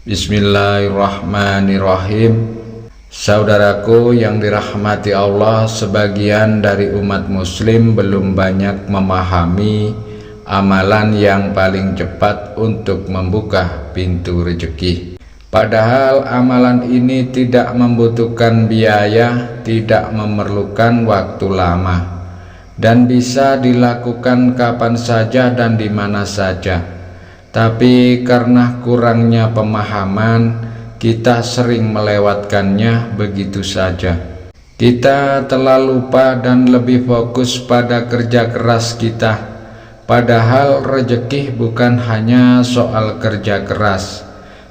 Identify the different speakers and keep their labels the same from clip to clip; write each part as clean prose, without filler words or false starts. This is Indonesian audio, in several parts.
Speaker 1: Bismillahirrahmanirrahim. Saudaraku yang dirahmati Allah, sebagian dari umat muslim belum banyak memahami amalan yang paling cepat untuk membuka pintu rezeki. Padahal amalan ini tidak membutuhkan biaya, tidak memerlukan waktu lama, dan bisa dilakukan kapan saja dan di mana saja. Tapi karena kurangnya pemahaman, kita sering melewatkannya begitu saja. Kita telah lupa dan lebih fokus pada kerja keras kita. Padahal rezeki bukan hanya soal kerja keras,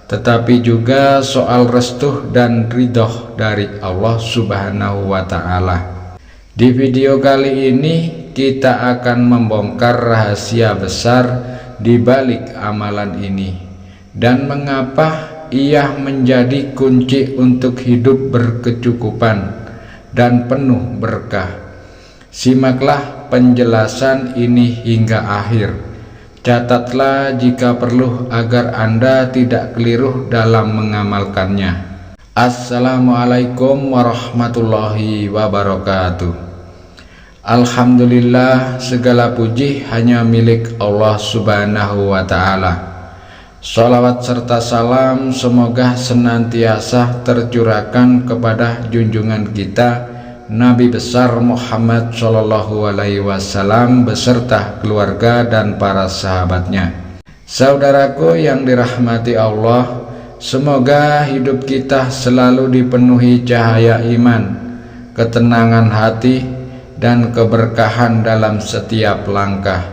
Speaker 1: tetapi juga soal restu dan ridho dari Allah Subhanahu wa Ta'ala. Di video kali ini kita akan membongkar rahasia besar di balik amalan ini dan mengapa ia menjadi kunci untuk hidup berkecukupan dan penuh berkah. Simaklah penjelasan ini hingga akhir. Catatlah jika perlu agar Anda tidak keliru dalam mengamalkannya. Assalamualaikum warahmatullahi wabarakatuh. Alhamdulillah, segala puji hanya milik Allah Subhanahu wa Ta'ala. Sholawat serta salam semoga senantiasa tercurahkan kepada junjungan kita Nabi besar Muhammad Shallallahu Alaihi Wasallam beserta keluarga dan para sahabatnya. Saudaraku yang dirahmati Allah, semoga hidup kita selalu dipenuhi cahaya iman, ketenangan hati, dan keberkahan dalam setiap langkah.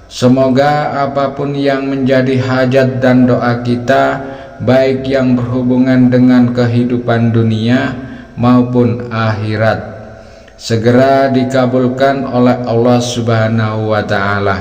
Speaker 1: Semoga apapun yang menjadi hajat dan doa kita, baik yang berhubungan dengan kehidupan dunia maupun akhirat, segera dikabulkan oleh Allah Subhanahu wa Ta'ala.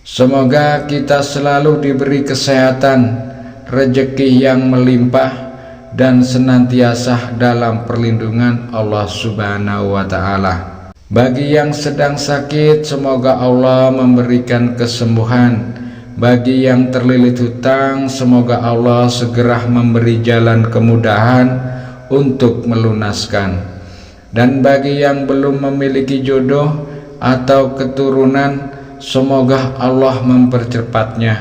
Speaker 1: Semoga kita selalu diberi kesehatan, rezeki yang melimpah, dan senantiasa dalam perlindungan Allah Subhanahu wa Ta'ala. Bagi yang sedang sakit, semoga Allah memberikan kesembuhan. Bagi yang terlilit hutang, semoga Allah segera memberi jalan kemudahan untuk melunaskan. Dan bagi yang belum memiliki jodoh atau keturunan, semoga Allah mempercepatnya.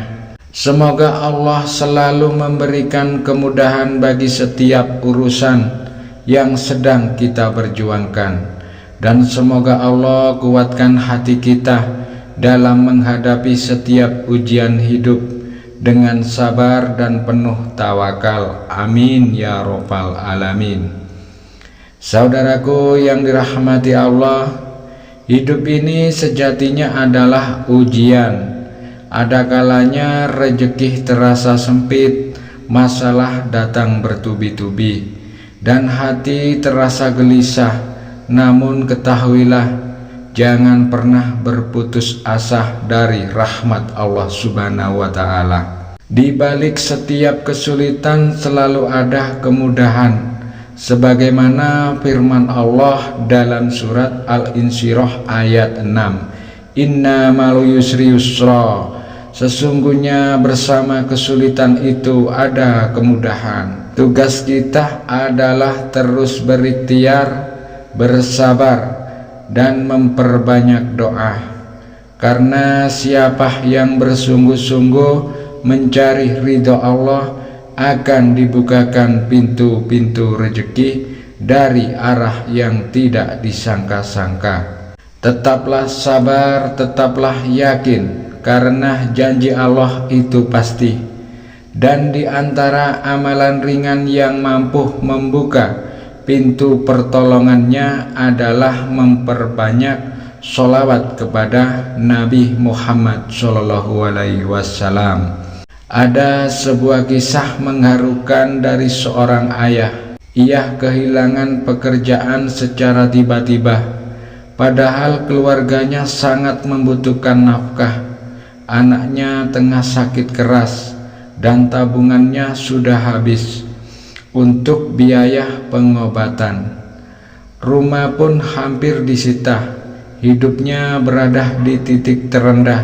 Speaker 1: Semoga Allah selalu memberikan kemudahan bagi setiap urusan yang sedang kita perjuangkan. Dan semoga Allah kuatkan hati kita dalam menghadapi setiap ujian hidup dengan sabar dan penuh tawakal. Amin ya Rabbal Alamin. Saudaraku yang dirahmati Allah, hidup ini sejatinya adalah ujian. Ada kalanya rezeki terasa sempit, masalah datang bertubi-tubi, dan hati terasa gelisah. Namun ketahuilah, jangan pernah berputus asa dari rahmat Allah Subhanahu wa Ta'ala. Di balik setiap kesulitan selalu ada kemudahan, sebagaimana firman Allah dalam surat Al-Insyirah ayat 6. Inna ma'al yusri yusra, sesungguhnya bersama kesulitan itu ada kemudahan. Tugas kita adalah terus berikhtiar, bersabar, dan memperbanyak doa, karena siapa yang bersungguh-sungguh mencari ridho Allah akan dibukakan pintu-pintu rezeki dari arah yang tidak disangka-sangka. Tetaplah sabar, tetaplah yakin, karena janji Allah itu pasti. Dan di antara amalan ringan yang mampu membuka pintu pertolongannya adalah memperbanyak sholawat kepada Nabi Muhammad Shallallahu Alaihi Wasallam. Ada sebuah kisah mengharukan dari seorang ayah. Ia kehilangan pekerjaan secara tiba-tiba, padahal keluarganya sangat membutuhkan nafkah. Anaknya tengah sakit keras dan tabungannya sudah habis untuk biaya pengobatan. Rumah pun hampir disita. Hidupnya berada di titik terendah.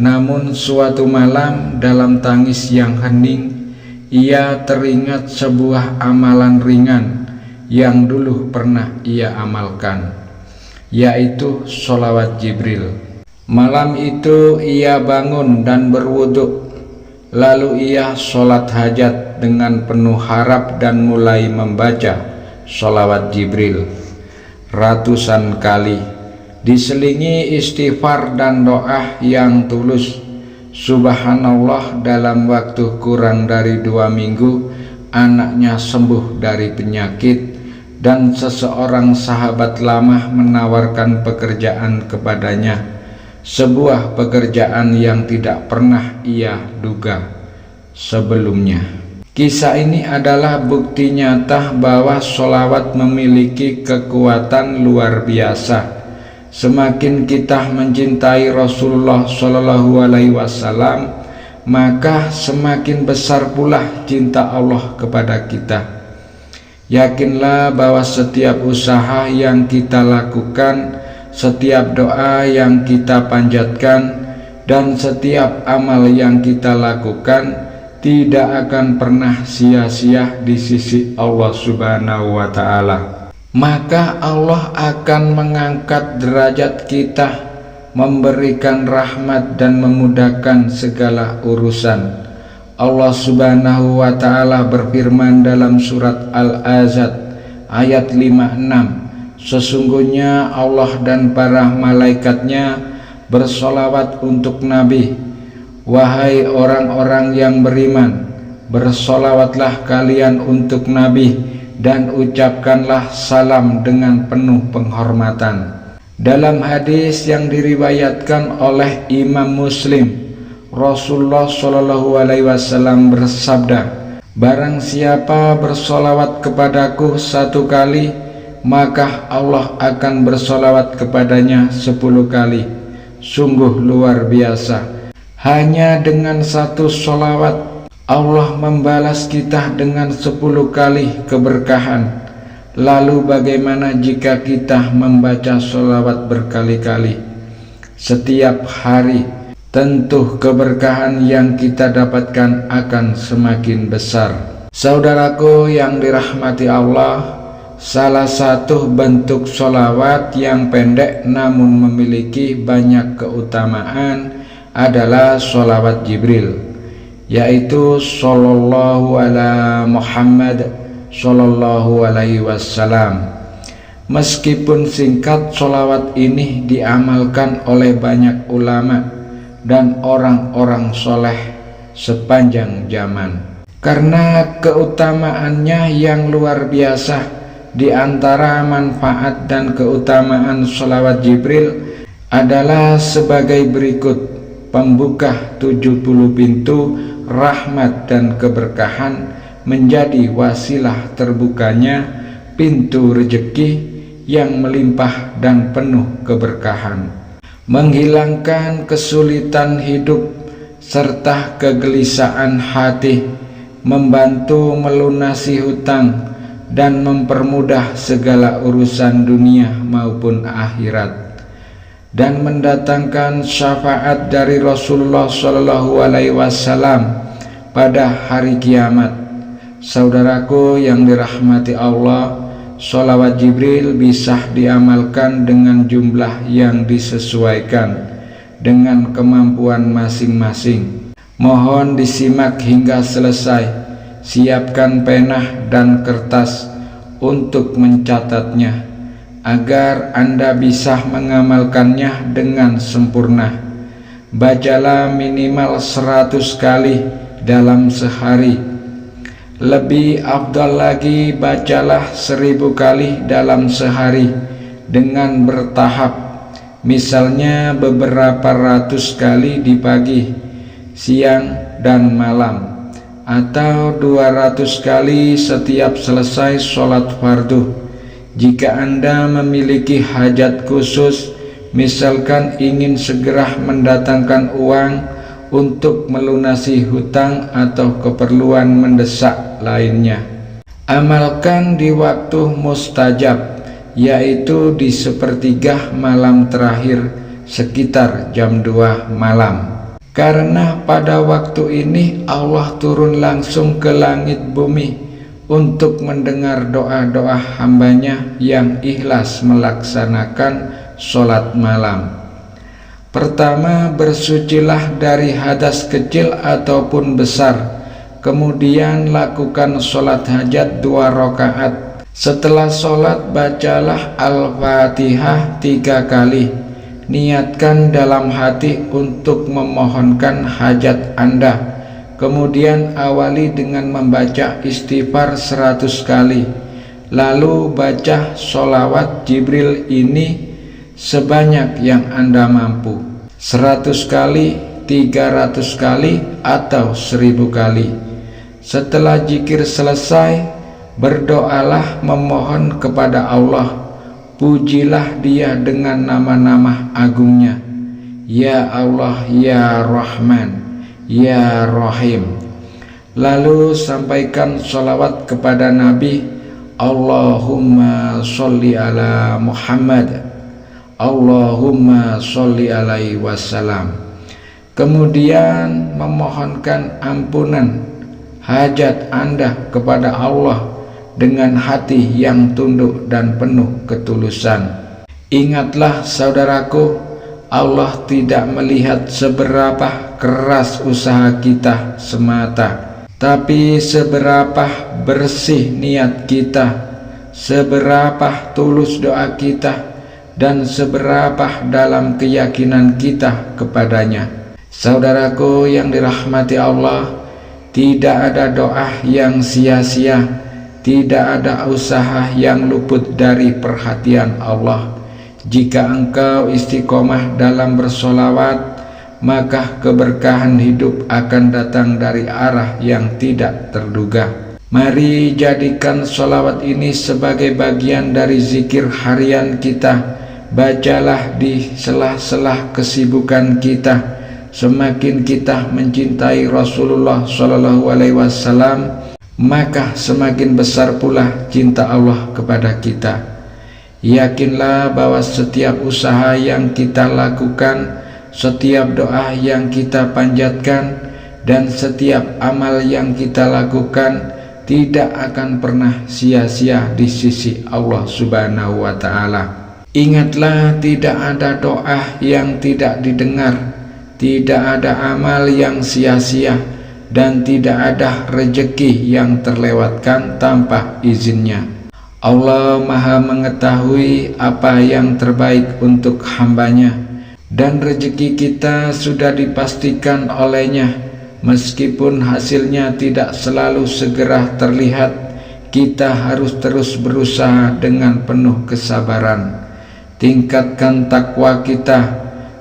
Speaker 1: Namun suatu malam dalam tangis yang hening, ia teringat sebuah amalan ringan yang dulu pernah ia amalkan, yaitu sholawat Jibril. Malam itu ia bangun dan berwudu, lalu ia sholat hajat dengan penuh harap dan mulai membaca sholawat Jibril ratusan kali, diselingi istighfar dan doa yang tulus. Subhanallah, dalam waktu kurang dari 2 minggu anaknya sembuh dari penyakit, dan seseorang sahabat lama menawarkan pekerjaan kepadanya, sebuah pekerjaan yang tidak pernah ia duga sebelumnya. Kisah ini adalah bukti nyata bahwa sholawat memiliki kekuatan luar biasa. Semakin kita mencintai Rasulullah Shallallahu Alaihi Wasallam, maka semakin besar pula cinta Allah kepada kita. Yakinlah bahwa setiap usaha yang kita lakukan, setiap doa yang kita panjatkan, dan setiap amal yang kita lakukan tidak akan pernah sia-sia di sisi Allah Subhanahu wa Ta'ala. Maka Allah akan mengangkat derajat kita, memberikan rahmat dan memudahkan segala urusan. Allah Subhanahu wa Ta'ala berfirman dalam surat Al-Azad ayat 56, sesungguhnya Allah dan para malaikatnya bersolawat untuk Nabi. Wahai orang-orang yang beriman, bersolawatlah kalian untuk Nabi dan ucapkanlah salam dengan penuh penghormatan. Dalam hadis yang diriwayatkan oleh Imam Muslim, Rasulullah Shallallahu Alaihi Wasallam bersabda, barang siapa bersolawat kepadaku 1 kali, maka Allah akan bersolawat kepadanya 10 kali. Sungguh luar biasa. Hanya dengan 1 solawat Allah membalas kita dengan 10 kali keberkahan. Lalu bagaimana jika kita membaca sholawat berkali-kali setiap hari? Tentu keberkahan yang kita dapatkan akan semakin besar. Saudaraku yang dirahmati Allah, salah satu bentuk sholawat yang pendek namun memiliki banyak keutamaan adalah sholawat Jibril, yaitu Sallallahu ala Muhammad Sallallahu alaihi wasallam. Meskipun singkat, sholawat ini diamalkan oleh banyak ulama dan orang-orang soleh sepanjang zaman. Karena keutamaannya yang luar biasa, di antara manfaat dan keutamaan sholawat Jibril adalah sebagai berikut: pembuka 70 pintu rahmat dan keberkahan, menjadi wasilah terbukanya pintu rezeki yang melimpah dan penuh keberkahan, menghilangkan kesulitan hidup serta kegelisahan hati, membantu melunasi hutang, dan mempermudah segala urusan dunia maupun akhirat, dan mendatangkan syafaat dari Rasulullah Shallallahu Alaihi Wasallam pada hari kiamat. Saudaraku yang dirahmati Allah, sholawat Jibril bisa diamalkan dengan jumlah yang disesuaikan dengan kemampuan masing-masing. Mohon disimak hingga selesai. Siapkan pena dan kertas untuk mencatatnya, agar Anda bisa mengamalkannya dengan sempurna. Bacalah minimal 100 kali dalam sehari. Lebih afdal lagi, bacalah 1000 kali dalam sehari dengan bertahap. Misalnya beberapa ratus kali di pagi, siang, dan malam, atau 200 kali setiap selesai sholat fardu. Jika Anda memiliki hajat khusus, misalkan ingin segera mendatangkan uang untuk melunasi hutang atau keperluan mendesak lainnya, amalkan di waktu mustajab, yaitu di sepertiga malam terakhir sekitar jam 2 malam. Karena pada waktu ini Allah turun langsung ke langit bumi untuk mendengar doa-doa hambanya yang ikhlas melaksanakan sholat malam. Pertama, bersucilah dari hadas kecil ataupun besar, kemudian lakukan sholat hajat 2 rakaat. Setelah sholat, bacalah Al-Fatihah 3 kali. Niatkan dalam hati untuk memohonkan hajat Anda. Kemudian awali dengan membaca istighfar 100 kali. Lalu baca sholawat Jibril ini sebanyak yang Anda mampu, 100 kali, 300 kali, atau 1000 kali. Setelah zikir selesai, berdoalah memohon kepada Allah. Pujilah Dia dengan nama-nama agungnya, Ya Allah, Ya Rahman, Ya Rahim. Lalu sampaikan sholawat kepada Nabi, Allahumma sholli ala Muhammad, Allahumma sholli alaihi wasallam. Kemudian memohonkan ampunan hajat Anda kepada Allah dengan hati yang tunduk dan penuh ketulusan. Ingatlah saudaraku, Allah tidak melihat seberapa keras usaha kita semata, tapi seberapa bersih niat kita, seberapa tulus doa kita, dan seberapa dalam keyakinan kita kepadanya. Saudaraku yang dirahmati Allah, tidak ada doa yang sia-sia, tidak ada usaha yang luput dari perhatian Allah. Jika engkau istiqomah dalam bersolawat, maka keberkahan hidup akan datang dari arah yang tidak terduga. Mari jadikan solawat ini sebagai bagian dari zikir harian kita. Bacalah di sela-sela kesibukan kita. Semakin kita mencintai Rasulullah SAW, maka semakin besar pula cinta Allah kepada kita. Yakinlah bahwa setiap usaha yang kita lakukan, setiap doa yang kita panjatkan, dan setiap amal yang kita lakukan tidak akan pernah sia-sia di sisi Allah Subhanahu wa Ta'ala. Ingatlah, tidak ada doa yang tidak didengar, tidak ada amal yang sia-sia, dan tidak ada rejeki yang terlewatkan tanpa izinnya. Allah Maha mengetahui apa yang terbaik untuk hambanya, dan rejeki kita sudah dipastikan olehnya. Meskipun hasilnya tidak selalu segera terlihat, kita harus terus berusaha dengan penuh kesabaran. Tingkatkan takwa kita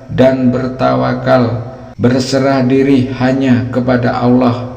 Speaker 1: dan bertawakal, berserah diri hanya kepada Allah.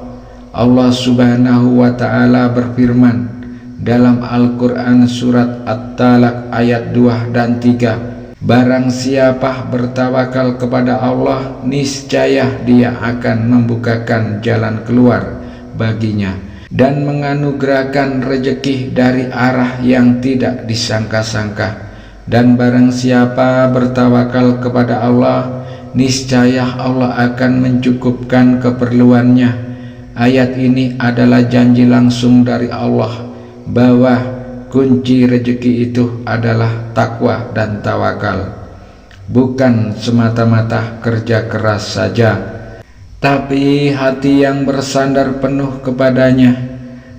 Speaker 1: Allah Subhanahu wa Ta'ala berfirman dalam Al-Quran surat At-Talaq ayat 2 dan 3, barang siapa bertawakal kepada Allah, niscaya Dia akan membukakan jalan keluar baginya dan menganugerahkan rejeki dari arah yang tidak disangka-sangka. Dan barang siapa bertawakal kepada Allah, niscaya Allah akan mencukupkan keperluannya. Ayat ini adalah janji langsung dari Allah bahwa kunci rezeki itu adalah takwa dan tawakal. Bukan semata-mata kerja keras saja, tapi hati yang bersandar penuh kepadanya.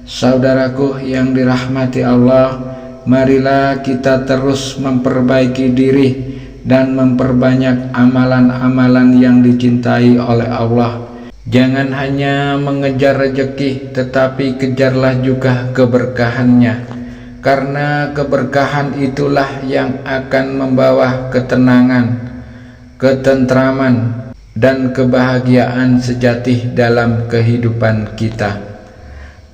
Speaker 1: Saudaraku yang dirahmati Allah, marilah kita terus memperbaiki diri dan memperbanyak amalan-amalan yang dicintai oleh Allah. Jangan hanya mengejar rezeki, tetapi kejarlah juga keberkahannya, karena keberkahan itulah yang akan membawa ketenangan, ketentraman, dan kebahagiaan sejati dalam kehidupan kita.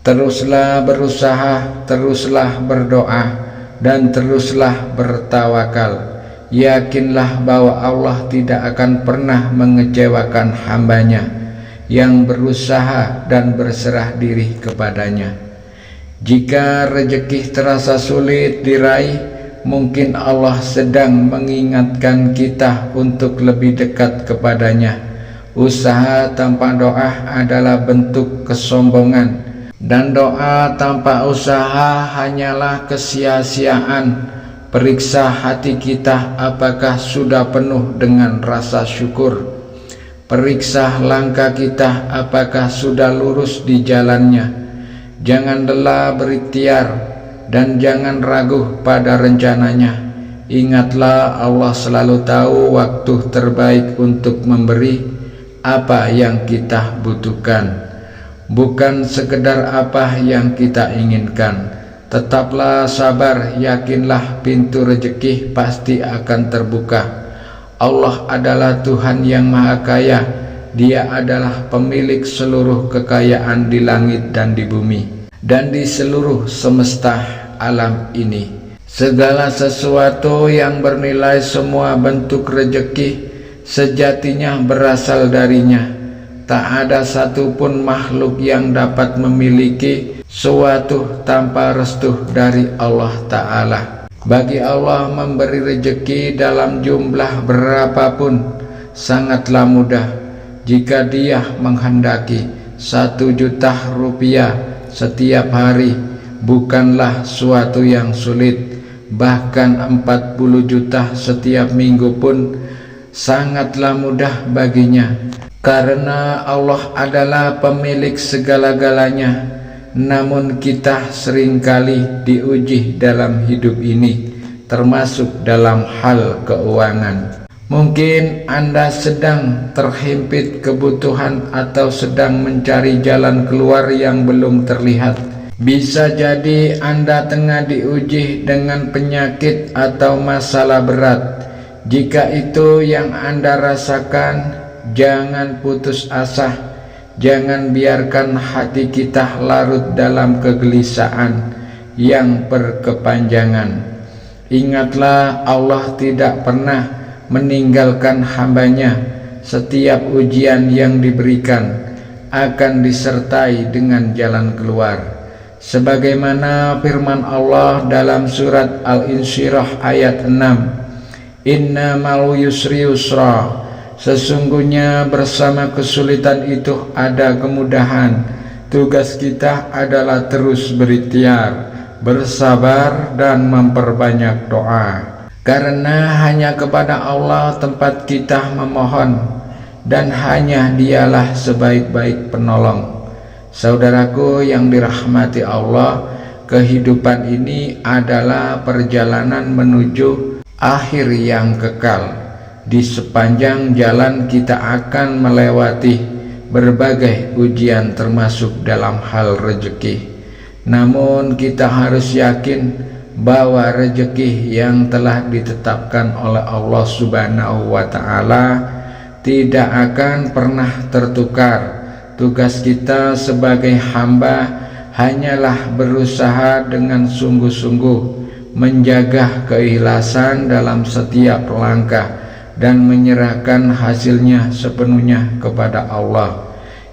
Speaker 1: Teruslah berusaha, teruslah berdoa, dan teruslah bertawakal. Yakinlah bahwa Allah tidak akan pernah mengecewakan hambanya yang berusaha dan berserah diri kepadanya. Jika rezeki terasa sulit diraih, mungkin Allah sedang mengingatkan kita untuk lebih dekat kepadanya, Usaha tanpa doa adalah bentuk kesombongan, dan doa tanpa usaha hanyalah kesia-siaan. Periksa hati kita apakah sudah penuh dengan rasa syukur. Periksa langkah kita apakah sudah lurus di jalannya. Jangan lelah berikhtiar dan jangan ragu pada rencananya. Ingatlah, Allah selalu tahu waktu terbaik untuk memberi apa yang kita butuhkan, bukan sekedar apa yang kita inginkan. Tetaplah sabar, yakinlah pintu rezeki pasti akan terbuka. Allah adalah Tuhan yang Maha Kaya. Dia adalah pemilik seluruh kekayaan di langit dan di bumi, dan di seluruh semesta alam ini. Segala sesuatu yang bernilai, semua bentuk rezeki sejatinya berasal darinya. Tak ada satupun makhluk yang dapat memiliki suatu tanpa restu dari Allah Ta'ala. Bagi Allah memberi rezeki dalam jumlah berapapun sangatlah mudah. Jika Dia menghendaki 1 juta rupiah setiap hari bukanlah suatu yang sulit. Bahkan 40 juta setiap minggu pun sangatlah mudah baginya, karena Allah adalah pemilik segala-galanya. Namun kita seringkali diuji dalam hidup ini, termasuk dalam hal keuangan. Mungkin Anda sedang terhimpit kebutuhan atau sedang mencari jalan keluar yang belum terlihat. Bisa jadi Anda tengah diuji dengan penyakit atau masalah berat. Jika itu yang Anda rasakan, jangan putus asa. Jangan biarkan hati kita larut dalam kegelisahan yang berkepanjangan. Ingatlah, Allah tidak pernah meninggalkan hambanya. Setiap ujian yang diberikan akan disertai dengan jalan keluar. Sebagaimana firman Allah dalam surat Al-Insyirah ayat 6, Inna ma'al yusri yusra, sesungguhnya bersama kesulitan itu ada kemudahan. Tugas kita adalah terus berikhtiar, bersabar dan memperbanyak doa. Karena hanya kepada Allah tempat kita memohon, dan hanya Dialah sebaik-baik penolong. Saudaraku yang dirahmati Allah, kehidupan ini adalah perjalanan menuju akhir yang kekal. Di sepanjang jalan kita akan melewati berbagai ujian termasuk dalam hal rezeki. Namun kita harus yakin bahwa rezeki yang telah ditetapkan oleh Allah Subhanahu wa Ta'ala tidak akan pernah tertukar. Tugas kita sebagai hamba hanyalah berusaha dengan sungguh-sungguh menjaga keikhlasan dalam setiap langkah dan menyerahkan hasilnya sepenuhnya kepada Allah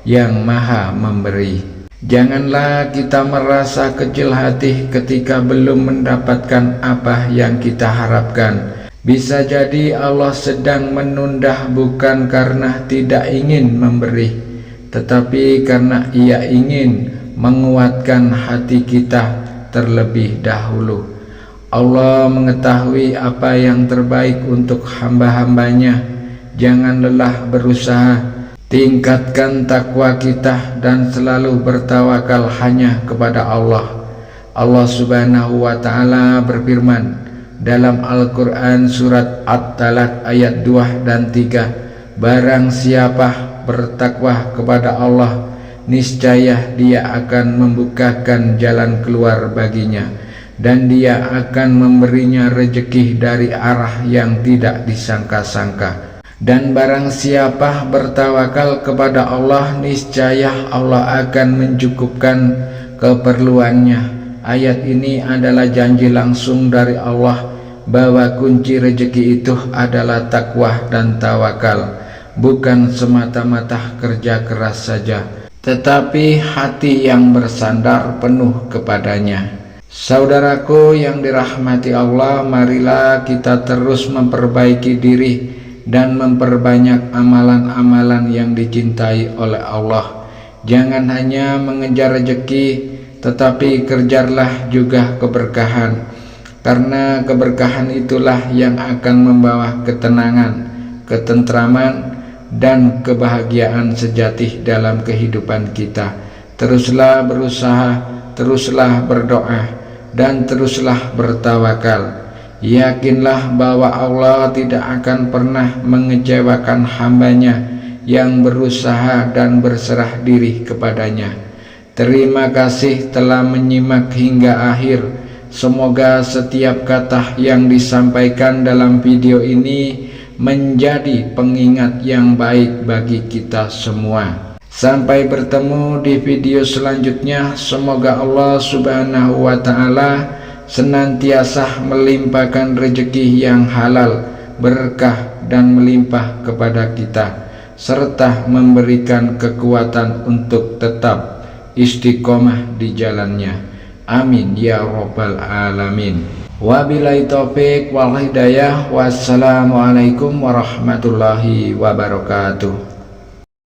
Speaker 1: yang Maha Memberi. Janganlah kita merasa kecil hati ketika belum mendapatkan apa yang kita harapkan. Bisa jadi Allah sedang menunda bukan karena tidak ingin memberi, tetapi karena Ia ingin menguatkan hati kita terlebih dahulu. Allah mengetahui apa yang terbaik untuk hamba-hambanya. Jangan lelah berusaha, tingkatkan takwa kita dan selalu bertawakal hanya kepada Allah. Allah Subhanahu wa Ta'ala berfirman dalam Al-Quran surat At-Talaq ayat 2 dan 3, barang siapa bertakwa kepada Allah, niscaya Dia akan membukakan jalan keluar baginya, dan Dia akan memberinya rezeki dari arah yang tidak disangka-sangka. Dan barang siapa bertawakal kepada Allah, niscaya Allah akan mencukupkan keperluannya. Ayat ini adalah janji langsung dari Allah bahwa kunci rezeki itu adalah takwa dan tawakal, bukan semata-mata kerja keras saja, tetapi hati yang bersandar penuh kepadanya. Saudaraku yang dirahmati Allah, marilah kita terus memperbaiki diri dan memperbanyak amalan-amalan yang dicintai oleh Allah. Jangan hanya mengejar rezeki, tetapi kejarlah juga keberkahan, karena keberkahan itulah yang akan membawa ketenangan, ketentraman, dan kebahagiaan sejati dalam kehidupan kita. Teruslah berusaha, teruslah berdoa, dan teruslah bertawakal. Yakinlah bahwa Allah tidak akan pernah mengecewakan hambanya yang berusaha dan berserah diri kepadanya. Terima kasih telah menyimak hingga akhir. Semoga setiap kata yang disampaikan dalam video ini menjadi pengingat yang baik bagi kita semua. Sampai bertemu di video selanjutnya. Semoga Allah Subhanahu wa Ta'ala senantiasa melimpahkan rezeki yang halal, berkah, dan melimpah kepada kita, serta memberikan kekuatan untuk tetap istiqomah di jalannya. Amin ya rabbal alamin. Wabillahi taufik wal hidayah. Wassalamualaikum warahmatullahi wabarakatuh.